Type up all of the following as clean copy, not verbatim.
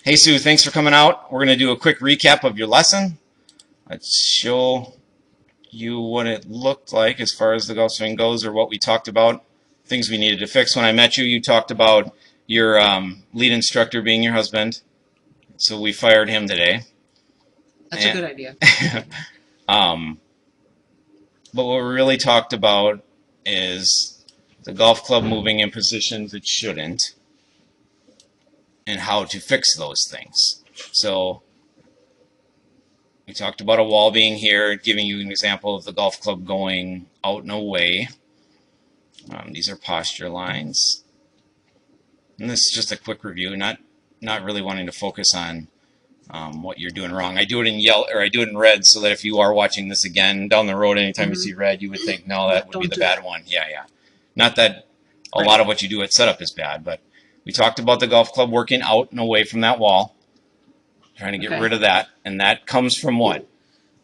Hey Sue, thanks for coming out. We're going to do a quick recap of your lesson. Let's show you what it looked like as far as the golf swing goes, or what we talked about, things we needed to fix. When I met you, you talked about your lead instructor being your husband, so we fired him today. That's a And, good idea. um, but what we really talked about is the golf club moving in positions it shouldn't, and how to fix those things. So we talked about a wall being here, giving you an example of the golf club going out and away. These are posture lines. And this is just a quick review, not really wanting to focus on what you're doing wrong. I do it in yellow, or I do it in red, so that if you are watching this again down the road, anytime you see red, you would think, no, that would be Don't the do bad that. one. Yeah, yeah. Not that a lot Right. of what you do at setup is bad, but we talked about the golf club working out and away from that wall, trying to get Okay. rid of that, and that comes from what?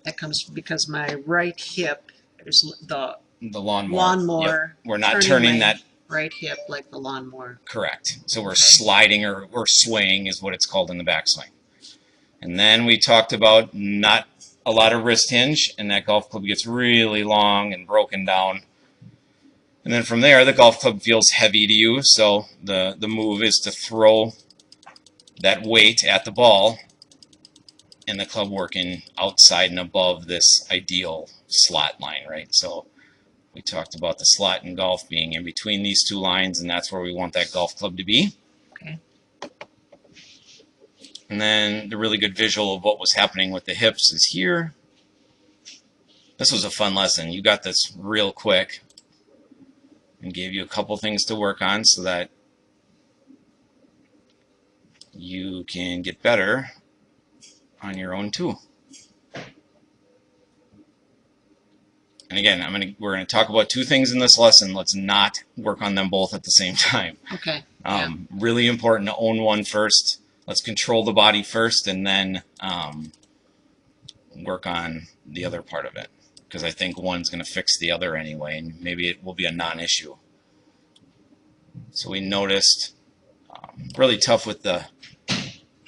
That comes because my right hip is the The lawnmower. Yep. lawnmower We're not turning turning my that. right hip like the lawnmower. Correct. So we're Okay. sliding, or swaying is what it's called in the backswing. And then we talked about not a lot of wrist hinge, and that golf club gets really long and broken down. And then from there, the golf club feels heavy to you, so the move is to throw that weight at the ball, and the club working outside and above this ideal slot line, right? So we talked about the slot in golf being in between these two lines, and that's where we want that golf club to be. Okay. And then the really good visual of what was happening with the hips is here. This was a fun lesson. You got this real quick and gave you a couple things to work on so that you can get better on your own too. And again, we're gonna talk about two things in this lesson. Let's not work on them both at the same time. Okay. Yeah. Really important to own one first. Let's control the body first, and then work on the other part of it. Because I think one's going to fix the other anyway, and maybe it will be a non-issue. So we noticed, really tough with the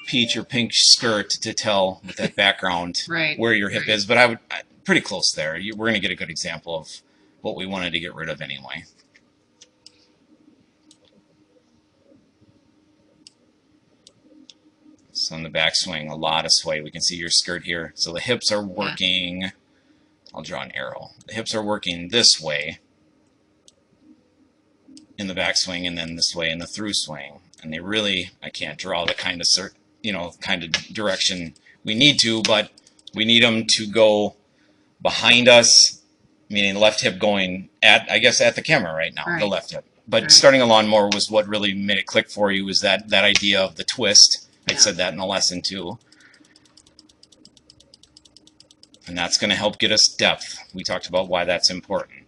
peach or pink skirt to tell with that background Right. where your hip Right. is, but pretty close there. We're going to get a good example of what we wanted to get rid of anyway. So in the backswing, a lot of sway. We can see your skirt here. So the hips are working. Yeah. I'll draw an arrow. The hips are working this way in the backswing, and then this way in the through swing. And they really, I can't draw the kind of direction we need to, but we need them to go behind us, meaning left hip going at, I guess, at the camera right now, the left hip. But starting a lawnmower was what really made it click for you, was that idea of the twist. I said that in the lesson too. And that's going to help get us depth. We talked about why that's important.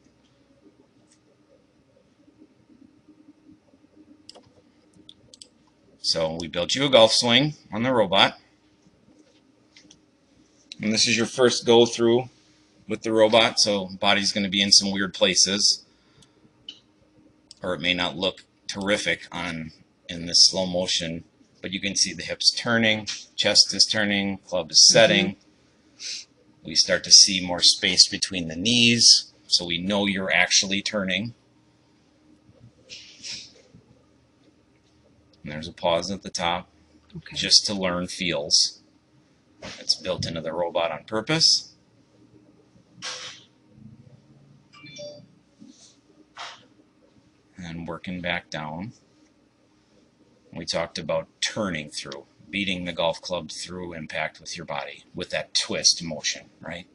So we built you a golf swing on the robot. And this is your first go through with the robot, so body's going to be in some weird places, or it may not look terrific in this slow motion, but you can see the hips turning, chest is turning, club is setting. We start to see more space between the knees, so we know you're actually turning. And there's a pause at the top, just to learn feels. It's built into the robot on purpose. And working back down, we talked about turning through, beating the golf club through impact with your body, with that twist motion, right?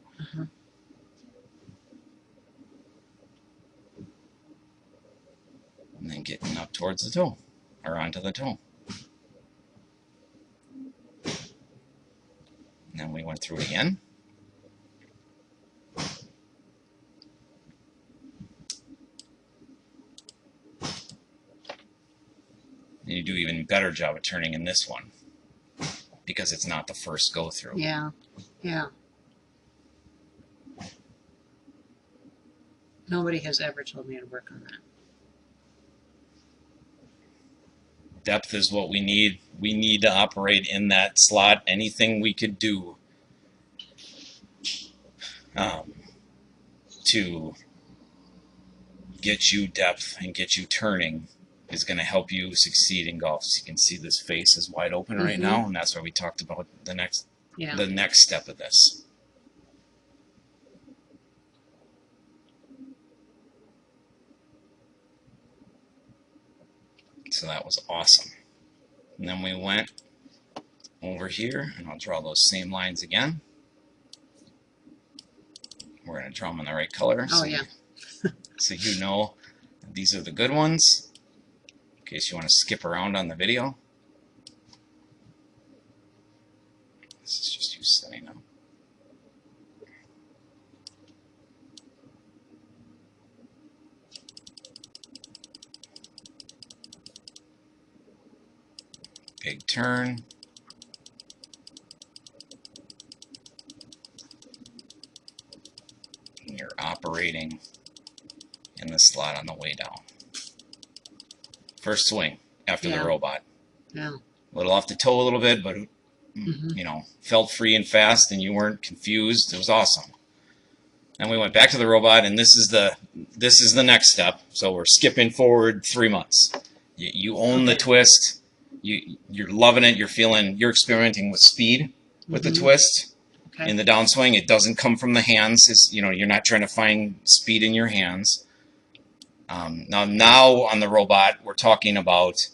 And then getting up towards the toe, or onto the toe. And then we went through it again. And you do even better job of turning in this one, because it's not the first go through. Yeah. Yeah. Nobody has ever told me to work on that. Depth is what we need. We need to operate in that slot. Anything we could do to get you depth and get you turning is going to help you succeed in golf. So you can see this face is wide open right now, and that's why we talked about the next step of this. So that was awesome. And then we went over here, and I'll draw those same lines again. We're going to draw them in the right color. Oh, yeah. So you know these are the good ones, in case you want to skip around on the video. This is just you setting up. Big turn. And you're operating in the slot on the way down. First swing after the robot. Yeah. A little off the toe a little bit, but you know, felt free and fast, and you weren't confused. It was awesome. Then we went back to the robot, and this is the next step. So we're skipping forward 3 months. You own the twist. You're loving it. You're experimenting with speed with the twist. In the downswing, it doesn't come from the hands. You're not trying to find speed in your hands. Now on the robot, we're talking about,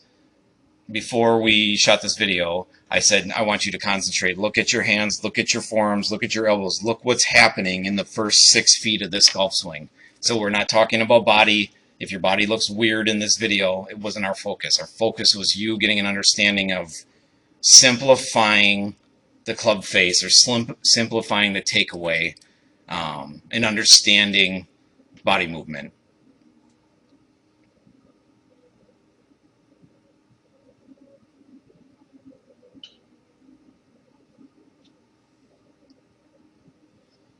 before we shot this video, I said, I want you to concentrate. Look at your hands, look at your forearms, look at your elbows. Look what's happening in the first 6 feet of this golf swing. So we're not talking about body. If your body looks weird in this video, it wasn't our focus. Our focus was you getting an understanding of simplifying the club face, or simplifying the takeaway, and understanding body movement.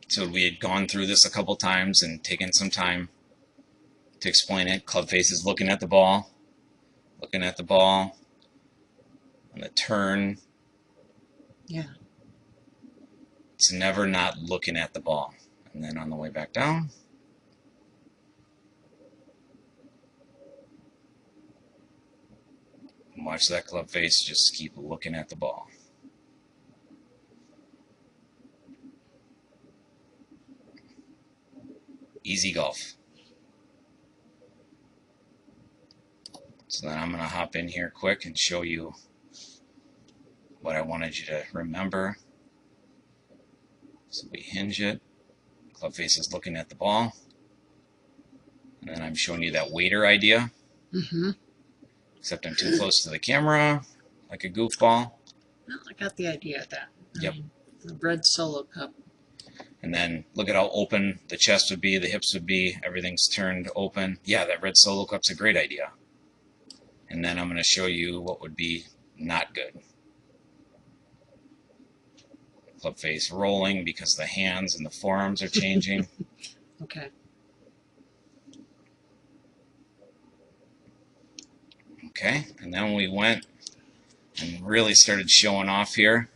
So we had gone through this a couple times and taken some time to explain it. Club face is looking at the ball, and the turn. Yeah. It's never not looking at the ball. And then on the way back down, watch that club face just keep looking at the ball. Easy golf. So then I'm going to hop in here quick and show you what I wanted you to remember. So we hinge it. Club face is looking at the ball. And then I'm showing you that waiter idea. Except I'm too close to the camera, like a goofball. Well, I got the idea of that. Yep. The red Solo Cup. And then look at how open the chest would be, the hips would be, everything's turned open. Yeah, that red Solo Cup's a great idea. And then I'm going to show you what would be not good. Club face rolling because the hands and the forearms are changing. Okay. Okay, and then we went and really started showing off here,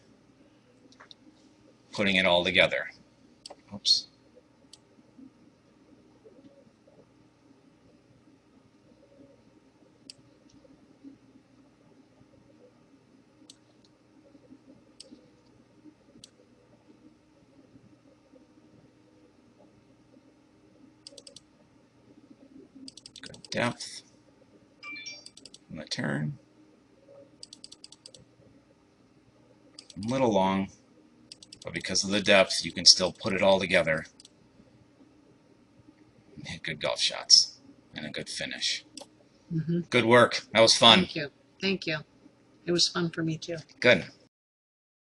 putting it all together. Oops. Good depth on the turn. A little long, but because of the depth, you can still put it all together and hit good golf shots and a good finish. Good work. That was fun. Thank you. Thank you. It was fun for me too. Good.